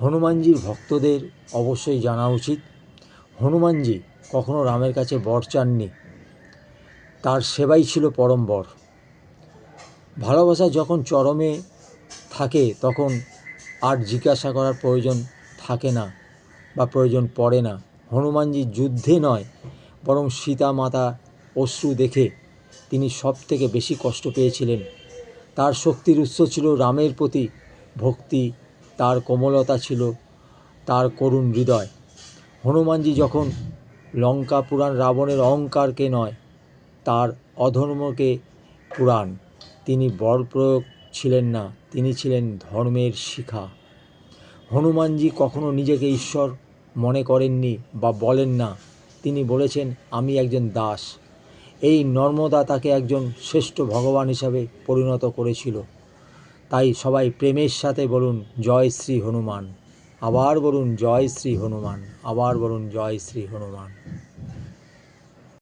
হনুমানজির ভক্তদের অবশ্যই জানা উচিত, হনুমানজি কখনো রামের কাছে বর চাননি, তার সেবাই ছিল পরম বর। ভালোবাসা যখন চরমে থাকে তখন আর জিজ্ঞাসা করার প্রয়োজন থাকে না বা প্রয়োজন পড়ে না। হনুমানজি যুদ্ধে নয় বরং সীতা মাতা অশ্রু দেখে তিনি সব থেকে বেশি কষ্ট পেয়েছিলেন। তার শক্তির উৎস ছিল রামের প্রতি ভক্তি, তার কোমলতা ছিল তার করুণ হৃদয়। হনুমানজি যখন লঙ্কা পুরাণ রাবণের অহংকারকে নয়, তার অধর্মকে পুরাণ। তিনি বল প্রয়োগ ছিলেন না, তিনি ছিলেন ধর্মের শিখা। হনুমানজি কখনো নিজেকে ঈশ্বর মনে করেননি বা বলেন না, তিনি বলেছেন আমি একজন দাস। এই নর্মদা তাকে একজন শ্রেষ্ঠ ভগবান হিসাবে পরিণত করেছিল। তাই সবাই প্রেমের সাথে বলুন জয় শ্রী হনুমান, আবার বলুন জয় শ্রী হনুমান, আবার বলুন জয় শ্রী হনুমান।